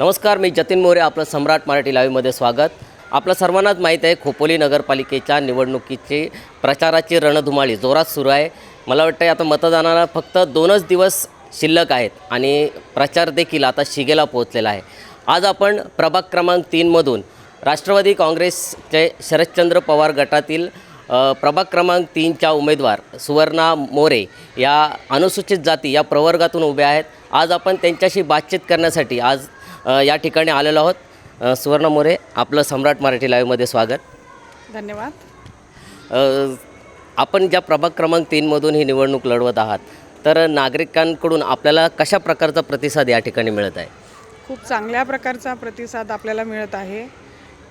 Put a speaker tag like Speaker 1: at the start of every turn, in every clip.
Speaker 1: नमस्कार, मी जतीन मोरे. आपलं सम्राट मराठी लाईव्हमध्ये स्वागत. आपल्या सर्वांनाच माहीत आहे, खोपोली नगरपालिकेच्या निवडणुकीची प्रचाराची रणधुमाळी जोरात सुरू आहे. मला वाटतं आता मतदानाला फक्त 2च दिवस शिल्लक आहेत आणि प्रचार देखील आता शिगेला पोहोचलेला आहे. आज आपण प्रभाग क्रमांक 3मधून राष्ट्रवादी काँग्रेसचे शरदचंद्र पवार गटातील प्रभाग क्रमांक 3च्या उमेदवार सुवर्णा मोरे या अनुसूचित जाती या प्रवर्गातून उभ्या आहेत. आज आपण त्यांच्याशी बातचीत करण्यासाठी आज या ठिकाणी आलेलो आहोत. सुवर्णा मोरे, आपलं सम्राट मराठी लाईव्हमध्ये स्वागत.
Speaker 2: धन्यवाद.
Speaker 1: आपण ज्या प्रभाग क्रमांक 3मधून ही निवडणूक लढवत आहात, तर नागरिकांकडून आपल्याला कशा प्रकारचा प्रतिसाद या ठिकाणी मिळत आहे?
Speaker 2: खूप चांगल्या प्रकारचा प्रतिसाद आपल्याला मिळत आहे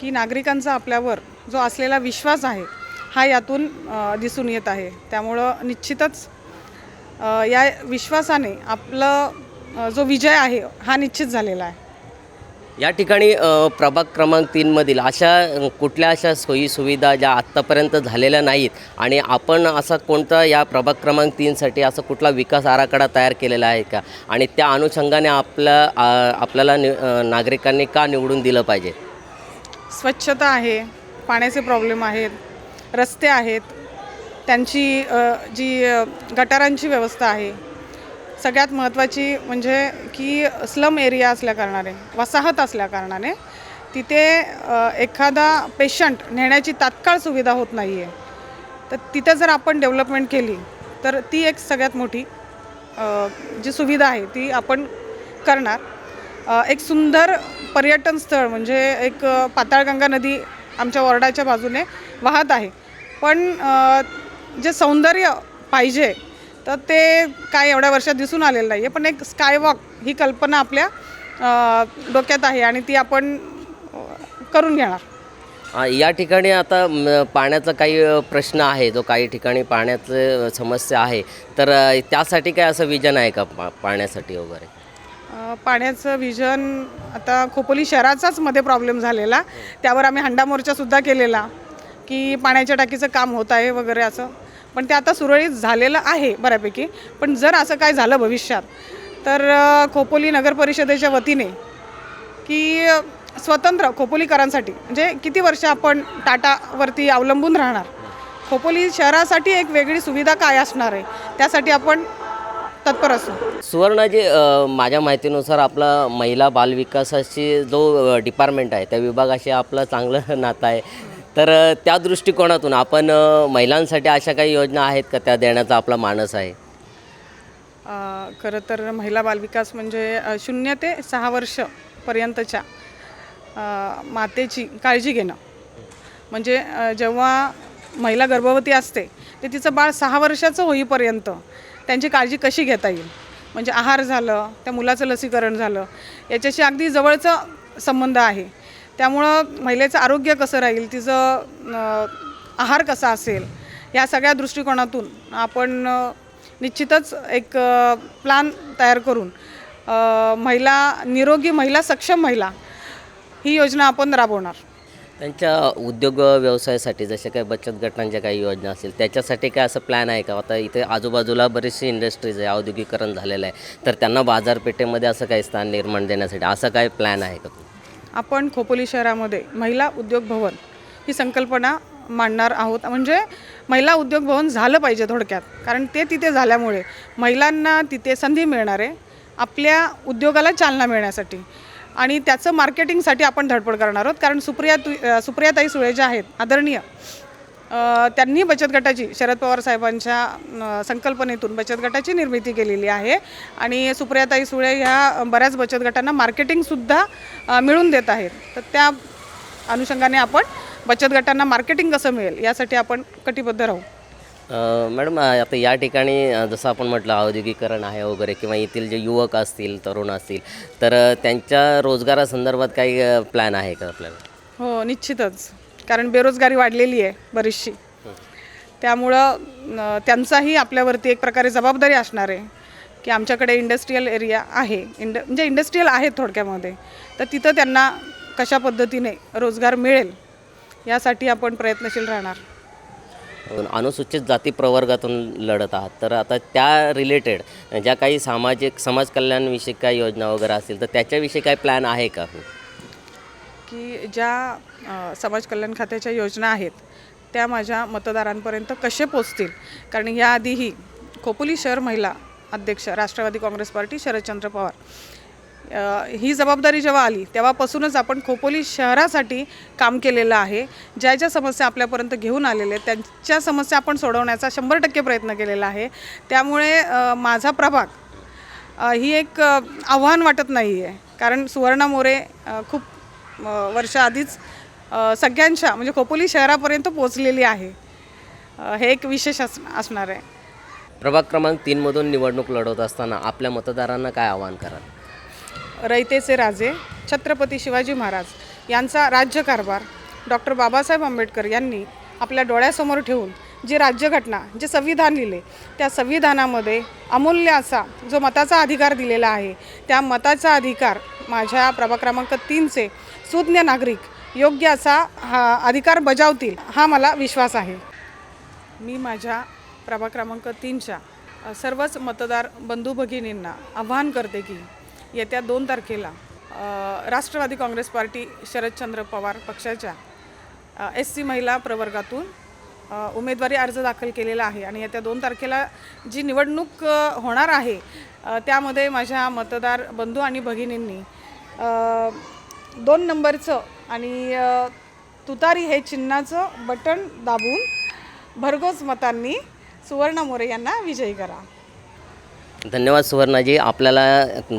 Speaker 2: की नागरिकांचा आपल्यावर जो असलेला विश्वास आहे हा यातून दिसून येत आहे. त्यामुळं निश्चितच या विश्वासाने आपलं जो विजय आहे हा निश्चित झालेला आहे.
Speaker 1: या ठिकाणी प्रभाग क्रमांक 3मधील कुठल्या अशा सोयीसुविधा ज्या आत्तापर्यंत झालेल्या नाहीत आणि आपण असा कोणता या प्रभाग क्रमांक 3साठी असा कुठला विकास आराखडा तयार केलेला आहे का, आणि त्या अनुषंगाने आपल्याला नागरिकांनी का निवडून दिलं पाहिजे?
Speaker 2: स्वच्छता आहे, पाण्याचे प्रॉब्लेम आहेत, रस्ते आहेत, त्यांची जी गटारांची व्यवस्था आहे, सगळ्यात महत्त्वाची म्हणजे की स्लम एरिया असल्याकारणाने, वसाहत असल्याकारणाने तिथे एखादा पेशंट नेण्याची तात्काळ सुविधा होत नाही आहे. तर तिथे जर आपण डेव्हलपमेंट केली तर ती एक सगळ्यात मोठी जी सुविधा आहे ती आपण करणार. एक सुंदर पर्यटन स्थळ म्हणजे एक पाताळगंगा नदी आमच्या वॉर्डाच्या बाजूने वाहत आहे, पण जे सौंदर्य पाहिजे तर ते काय एवढ्या वर्षात दिसून आलेलं नाही आहे. पण एक स्कायवॉक ही कल्पना आपल्या डोक्यात आहे आणि ती आपण करून घेणार.
Speaker 1: या ठिकाणी आता पाण्याचा काही प्रश्न आहे, जो काही ठिकाणी पाण्याचं समस्या आहे, तर त्यासाठी काय असं विजन आहे का पाण्यासाठी वगैरे?
Speaker 2: पाण्याचं विजन आता खोपोली शहराचाच मध्ये प्रॉब्लेम झालेला, त्यावर आम्ही हंडा मोर्चासुद्धा केलेला की पाण्याच्या टाकीचं काम होत आहे वगैरे असं, पण ते आता सुरळीत झालेलं आहे बऱ्यापैकी. पण जर असं काय झालं भविष्यात तर खोपोली नगर परिषदेच्या वतीने की स्वतंत्र खोपोलीकरांसाठी, म्हणजे किती वर्ष आपण टाटावरती अवलंबून राहणार, खोपोली शहरासाठी एक वेगळी सुविधा काय असणार आहे त्यासाठी आपण तत्पर असू.
Speaker 1: सुवर्णाजी, माझ्या माहितीनुसार आपला महिला बालविकासाची जो डिपार्टमेंट आहे त्या विभागाशी आपलं चांगलं नातं आहे, तर त्या दृष्टिकोनातून आपण महिलांसाठी अशा काही योजना आहेत का, त्या देण्याचा आपला मानस आहे?
Speaker 2: खरं तर महिला बालविकास म्हणजे 0 ते 6 वर्षपर्यंतच्या मातेची काळजी घेणं. म्हणजे जेव्हा महिला गर्भवती असते ते तिचं बाळ 6 वर्षाचं होईपर्यंत त्यांची काळजी कशी घेता येईल, म्हणजे आहार झालं, त्या मुलाचं लसीकरण झालं, याच्याशी अगदी जवळचा संबंध आहे. त्यामुळं महिलेचं आरोग्य कसं राहील, तिचं आहार कसा असेल, या सगळ्या दृष्टिकोनातून आपण निश्चितच एक प्लॅन तयार करून निरोगी महिला, सक्षम महिला ही योजना आपण राबवणार.
Speaker 1: त्यांच्या उद्योग व्यवसायासाठी जसे काही बचत गटांच्या काही योजना असतील त्याच्यासाठी काय असं प्लॅन आहे का? आता इथे आजूबाजूला बरीचशी इंडस्ट्रीज आहे, औद्योगिकरण झालेलं आहे, तर त्यांना बाजारपेठेमध्ये असं काही स्थान निर्माण देण्यासाठी असं काय प्लॅन आहे का?
Speaker 2: आपण खोपोली शहरामध्ये महिला उद्योग भवन ही संकल्पना मांडणार आहोत. म्हणजे महिला उद्योग भवन झालं पाहिजे थोडक्यात, कारण ते तिथे झाल्यामुळे महिलांना तिथे संधी मिळणार आहे आपल्या उद्योगाला चालना मिळण्यासाठी, आणि त्याचं मार्केटिंगसाठी आपण धडपड करणार आहोत. कारण सुप्रियाताई सुळे ज्या आहेत आदरणीय, त्यांनी बचत गटाची, शरद पवार साहेबांच्या संकल्पनेतून बचत गटाची निर्मिती केलेली आहे आणि सुप्रियाताई सुळे ह्या बऱ्याच बचत गटांना मार्केटिंगसुद्धा मिळवून देत आहेत. तर त्या अनुषंगाने आपण बचत गटांना मार्केटिंग कसं मिळेल यासाठी आपण कटिबद्ध राहू.
Speaker 1: मॅडम, आता या ठिकाणी जसं आपण म्हटलं औद्योगिकरण आहे वगैरे, किंवा येथील जे युवक असतील, तरुण असतील, तर त्यांच्या रोजगारासंदर्भात काही प्लॅन आहे का आपल्याला?
Speaker 2: हो, निश्चितच, कारण बेरोजगारी वाढलेली आहे बरीचशी, त्यामुळं त्यांचाही आपल्यावरती एक प्रकारे जबाबदारी असणार आहे की आमच्याकडे इंडस्ट्रीयल एरिया आहे, म्हणजे इंडस्ट्रीयल आहेत थोडक्यामध्ये, तर तिथं त्यांना कशा पद्धतीने रोजगार मिळेल यासाठी आपण प्रयत्नशील राहणार.
Speaker 1: अनुसूचित जाती प्रवर्गातून लढत आहात, तर आता त्या रिलेटेड ज्या काही समाज कल्याणविषयी काही योजना वगैरे असतील तर त्याच्याविषयी काय प्लॅन आहे का?
Speaker 2: की ज्या समाज कल्याण खात्याच्या योजना आहेत त्या माझ्या मतदारांपर्यंत कसे पोचतील, कारण याआधीही खोपोली शहर महिला अध्यक्ष राष्ट्रवादी काँग्रेस पार्टी शरदचंद्र पवार ही जबाबदारी जेव्हा आली तेव्हापासूनच आपण खोपोली शहरासाठी काम केलेलं आहे. ज्या ज्या समस्या आपल्यापर्यंत घेऊन आलेल्या आहेत त्यांच्या समस्या आपण सोडवण्याचा 100% प्रयत्न केलेला आहे. त्यामुळे माझा प्रभाग ही एक आव्हान वाटत नाही आहे, कारण सुवर्णा मोरे खूप वर्ष आधीच सगळ्यांच्या म्हणजे खोपोली शहरापर्यंत पोचलेली आहे. हे एक विशेष असणार आहे.
Speaker 1: प्रभाग क्रमांक 3मधून निवडणूक लढवत असताना आपल्या मतदारांना काय आवाहन कराल?
Speaker 2: रयतेचे राजे छत्रपती शिवाजी महाराज यांचा राज्यकारभार डॉक्टर बाबासाहेब आंबेडकर यांनी आपल्या डोळ्यासमोर ठेवून जी राज्यघटना जे संविधान लिहिले त्या संविधानामध्ये अमूल्य असा जो मताचा अधिकार दिलेला आहे, त्या मताचा अधिकार माझ्या प्रभाग क्रमांक 3चे सुज्ञ नागरिक योग्य असा हा अधिकार बजावतील हा मला विश्वास आहे. मी माझ्या प्रभाग क्रमांक 3च्या सर्वच मतदार बंधू भगिनींना आवाहन करते की येत्या 2 तारखेला राष्ट्रवादी काँग्रेस पार्टी शरदचंद्र पवार पक्षाच्या SC महिला प्रवर्गातून उमेदवारी अर्ज दाखल केलेला आहे आणि येत्या 2 तारखेला जी निवडणूक होणार आहे त्यामध्ये माझ्या मतदार बंधू आणि भगिनींनी 2 नंबरचं आणि तुतारी हे चिन्हाचं बटन दाबून भरघोस मतांनी सुवर्णा मोरे यांना विजयी करा.
Speaker 1: धन्यवाद सुवर्णाजी. आपल्याला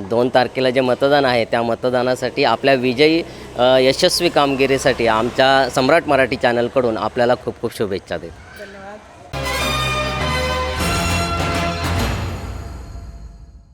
Speaker 1: 2 तारखेला जे मतदान आहे त्या मतदानासाठी आपल्या विजयी यशस्वी कामगिरीसाठी आमच्या सम्राट मराठी चॅनलकडून आपल्याला खूप खूप शुभेच्छा देतो.